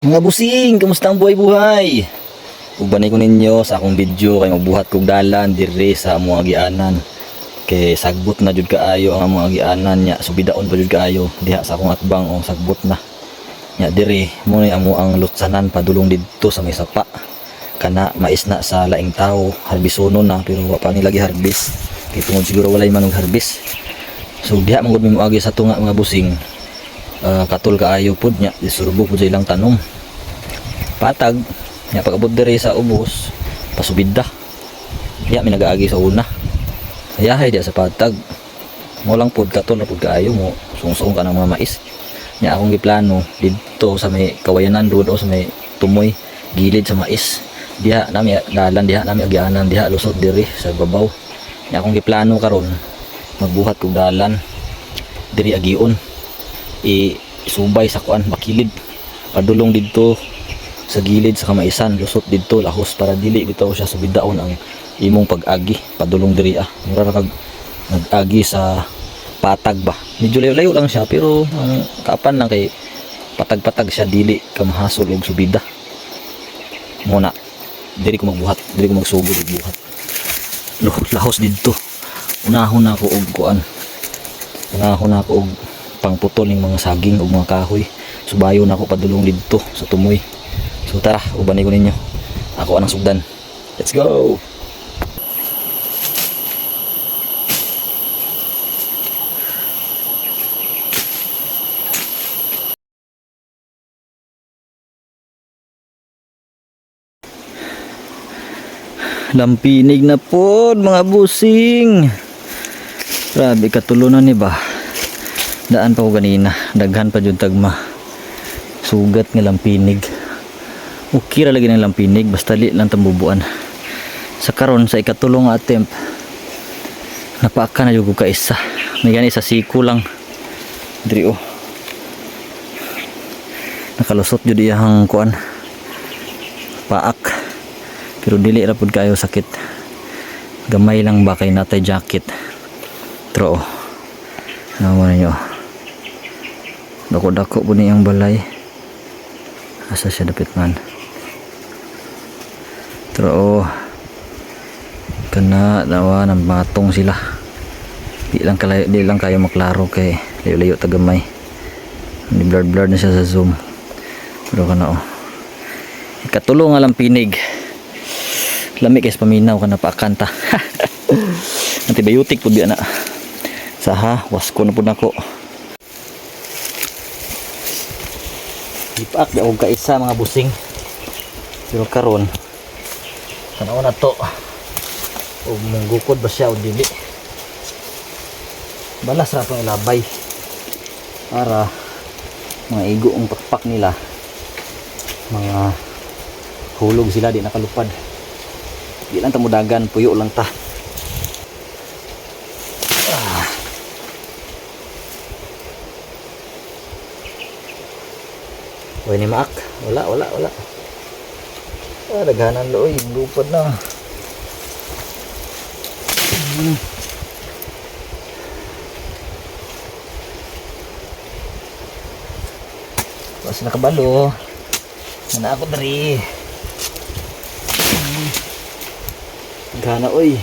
Mga busing, kamusta ang buhay-buhay? Ubanay ko ninyo sa akong video kay magbuhat kog dalan diri sa among agianan. Kay sagbot na jud kaayo ang among agianan nya, subidaon pa jud kaayo diha sa akong atbang o sagbot na. Nya diri mo ni amo ang lutsanan padulong didto sa may sapa. Kana mais na sa laing tawo, harbisonon na pero wa pa ni lagi harbis. Kay tungod siguro walay manog harbis. So diha man gud mi moagi sa tunga mga busing. Katul kaayo pud nya isurbo pud sa ilang tanom. Patag nya pag-abot diri sa ubos pasubida nya mi nagaagi sa una ayahay dia sa patag mo lang pud katul na pud kaayo mo sungsong ka ng mga mais nya akong giplano didto sa may kawayanan road o sa may tumoy gilid sa mais diha nami dalan diha nami agianan diha lusot diri sa babaw nya akong giplano karon magbuhat kog dalan diri agion isubay sa kuan makilid padulong didto sa gilid sa kamaisan lusot didto lahos para dili bitaw siya subidaon ang imong pag-agi padulong diri mura ra kag nag-agi sa patag ba medyo layo-layo lang siya pero ang kapan lang kay patag-patag siya dili ka mahasol og subida muna diri ko magbuhat diri ko magsugod og buhat lahos didto unahon ako og kuan unahon ako og pangputol ning mga saging ug mga kahoy subayon ako padulong didto sa tumoy. So tara, ubanay ko ninyo ako anang sugdan. Let's go. Lampinig na po mga busing. Grabe katulunan ni ba. Daan pa ko ganina, daghan pa jud tagma. Sugat nga lampinig. Okay ra lagi ng lampinig basta li lang tambubuan. Sa karon sa ikatulong attempt napaaka na jud ko ka isa. May gani sa siko lang. Diri nakalusot jud iyang kuan. Paak. Pero dili ra pud kayo sakit. Gamay lang ba kay natay jacket. Tro. Naman niyo. Dako-dako po niyang balay. Asa siya dapit man. Pero kana dawa ng matong sila. Di lang kayo maklaro kay layo-layo tagamay. Ni blur na siya sa zoom. Pero kana ikatulong nga lampinig. Lami kay paminaw kana pa kanta. Antibiotic pud di ana. Saha wasko na pud nako. Ipak di og kaisa mga busing. Pero karon tanaw na to. O munggukod ba siya o dili. Balas ra tong ilabay. Para mga igo ang pakpak nila. Mga hulog sila di nakalupad. Di lang ta mudagan, puyo lang ta. Uy ni maak, wala. Daghanan looy, lupad na. Pas nakabalo. Mana ako dari. Gana oy.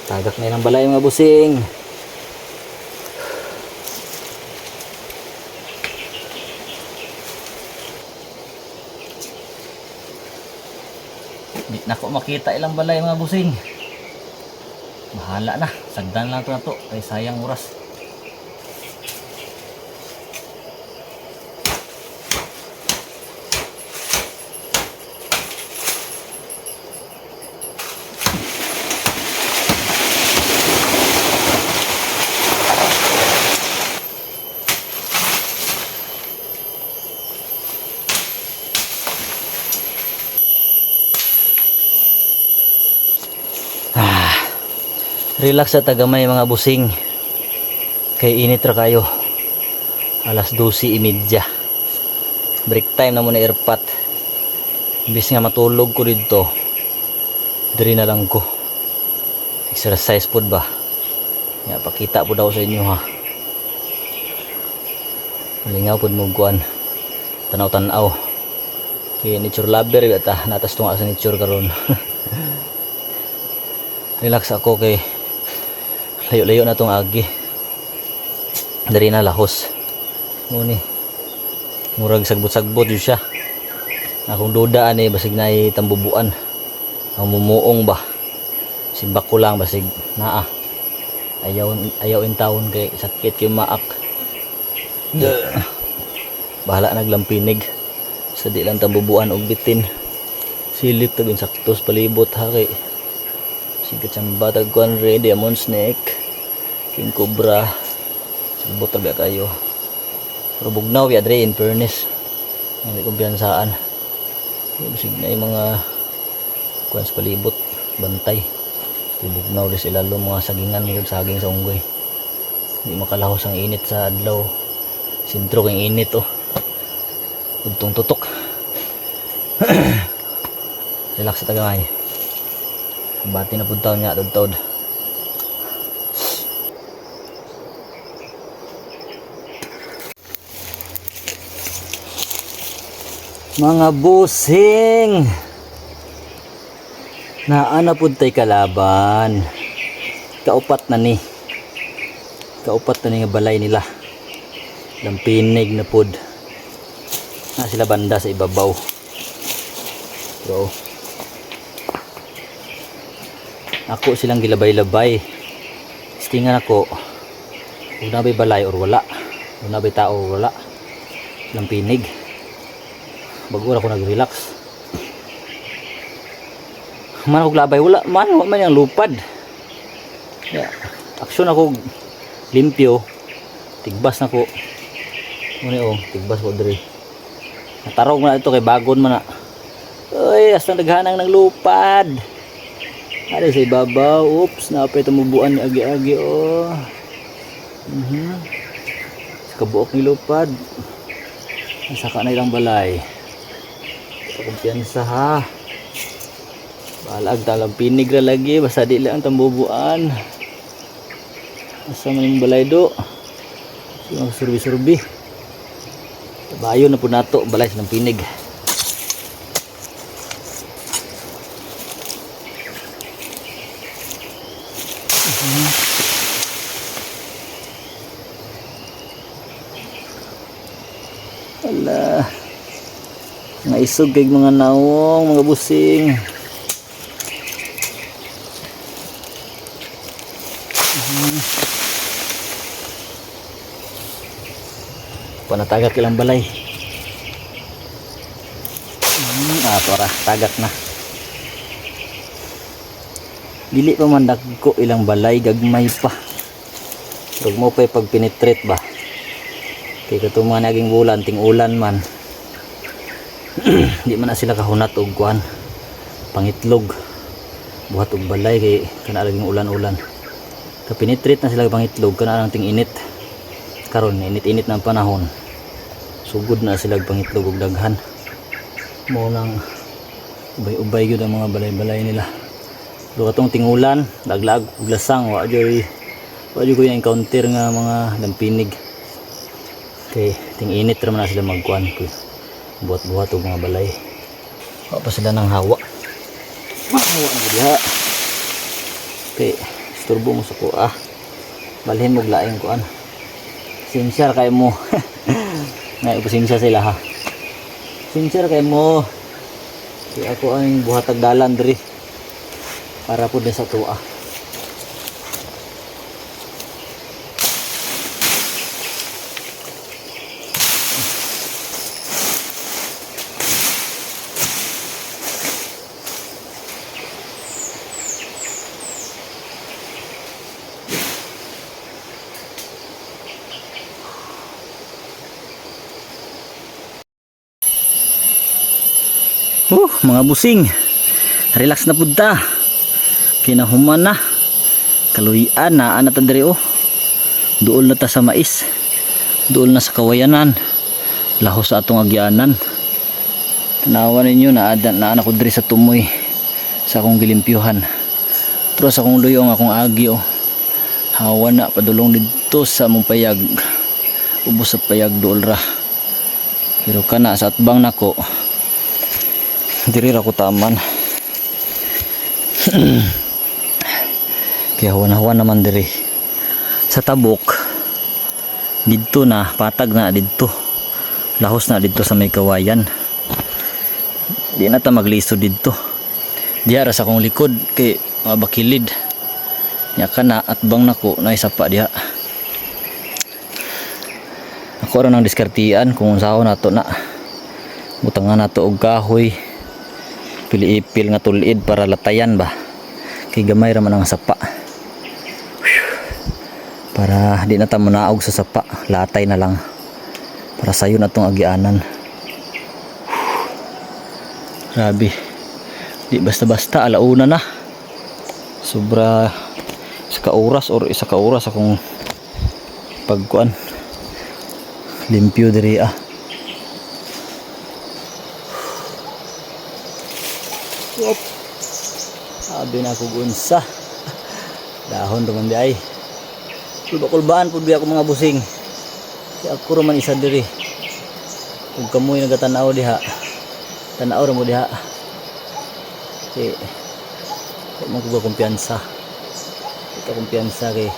Tagak na ilang balay mga busing. Di na ko makita ilang balay mga busing. Bahala na. Sagdan lang ito na to. Ay sayang oras. Relax sa tagamay mga busing. Kay init ra kayo. Alas 12:30. Break time na muna airpat. Imbis nga matulog ko dito, diri na lang ko. exercise pod ba. Ya pakita po daw sa inyo ha. Malingaw pod mo kuan. Tanaw-tanaw. Kay nature lover gata natas tunga sa nature karon. Relax ako kay layo-layo na tong agi. Dari na lahos. Muni. Murag sagbot-sagbot yun siya. Akong duda ani basig na tambubuan. Ang mumuong ba. Simbak ko lang basig naa. Ayaw in taon kay sakit kay maak. Bahala naglampinig. Sa di lang tambubuan og bitin. Silip tagin saktos palibot ha kay sigat sang batag kuan re demon snake. King cobra. Sabot tabi kayo. Pero bugnaw ya dre in fairness. Ang kumpiyansaan. Bisig na yung mga kuan sa palibot, bantay. Bugnaw rin sila mga sagingan yun saging sa unggoy. Hindi makalahos ang init sa adlaw. Sintro kang init oh. Udtong tutok. Relax sa tagangay. Bati na puntaw niya tod-tod. Mga busing, naana pud tay kalaban. Kaupat na ni nga balay nila. Lampinig na pud. Na sila banda sa ibabaw. So, ako silang gilabay-labay. Istingan ako. Kung nabay balay or wala. Kung nabay tao or wala. Lampinig. Bago ako nag-relax. Man ako labay, wala man yung lupad. Yeah. Aksyon ako limpyo. Tigbas na ko. Muna tigbas ko diri. Natarog mo na ito kay bagon man na. Uy, hasta naghanang ng lupad. Ari sa ibabaw. Oops, napay tumubuan ni agi-agi oh. Sa kabuok ni lupad. Nasaka na ilang balay. Kumpiyansa ha. Balag talang pinig ra lagi basta di lang tambubuan. Asa man yung balay do. Yung surbi-surbi. Bayo na po nato balay ng pinig. Ala. Mga isog kay mga naong, mga busing. Panatagak ilang balay. Para tagak na. Dili pa man dagko ilang balay, gagmay pa. Rug mo pa pag penetrate ba. Kay katuma naging bulan, ting ulan man. Di man na sila kahunat og kuan pangitlog buhat og balay kay kana laging ulan-ulan kapenetrate na sila pangitlog kana lang ting init karon init-init na ang panahon sugod na sila pangitlog og daghan mo nang ubay-ubay gyud ang mga balay-balay nila do katong tingulan daglag og lasang wa joy ko yung encounter nga mga lampinig kay ting init ra man na sila magkuan buhat-buhat og mga balay. Wa pa sila nang hawa. Hawa na diha. Okay, istorbo mo sa ko balhin mo laing kuan. Sincere kay mo. Nay pasensya sila ha. Sincere kay mo. Kaya ako ang buhatag dalan diri para pud sa tuwa. Mga busing, relax na punta. Kinahuman na. Kaluyan na ana ta diri oh. Duol na ta sa mais. Duol na sa kawayanan. Lahos sa atong agyanan. Tanawan ninyo na ana ko diri sa tumoy sa akong gilimpyuhan. Pero sa akong luyo ang akong agi oh. Hawa na padulong dito sa mong payag. Ubos sa payag dool ra. Pero kana sa atbang nako. Diri ra ko taman. Kaya hawan-hawan naman diri. Sa tabok dito na patag na dito. Lahos na dito sa may kawayan. Di na ta magliso dito. Diha ra sa akong likod kay mabakilid. Nya kana at bang nako na isa pa diha. Ako ra nang diskartian kung saan nato na. Butangan nato og kahoy. Pili-ipil nga tulid para latayan ba. Kay gamay ra man ang sapa. Para di na ta munaog sa sapa, latay na lang. Para sayo na tong agianan. Grabe. Di basta-basta alauna na. Sobra isa ka oras akong pagkuan. Limpyo diri ah. Yop. Sabi na ko gunsa. Dahon naman di ay. Kulba-kulbaan pud biya ko mga busing. Kaya ako raman isa diri. Kung kamoy nagatanaw diha. Tanaw ra mo diha. Kaya mo ko kumpiyansa. Ito kumpiyansa kay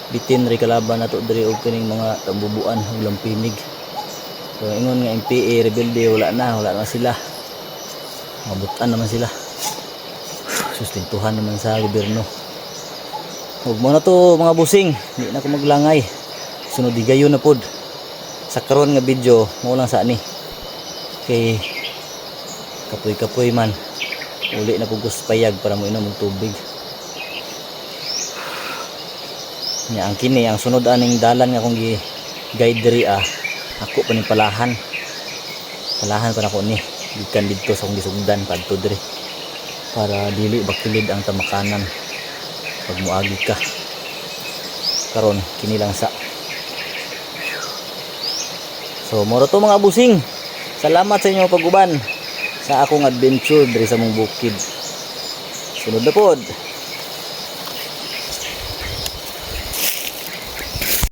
bitin ri kalaban nato diri og kining mga tambubuan ug lampinig. So ingon nga MPA rebelde wala na sila. Mabutan naman sila. Sustentuhan naman sa gobyerno. Huwag mo na to mga busing. Hindi na ko maglangay. Sunod higayon na pod. Sa karon nga video mo lang sa ani. Kay kapoy-kapoy man. Uli na pugos payag para mo inom og tubig. Nya ang kini ang sunod aning dalan nga akong guide diri ah. Ako pa ning palahan. Palahan pa nako ni. Gikan didto sa akong gisugdan padto diri. Para dili bakilid ang tamakanan pag muagi ka. Karon kini lang sa. So moro to mga busing. Salamat sa inyo pag-uban sa akong adventure diri sa mong bukid. Sunod na pod.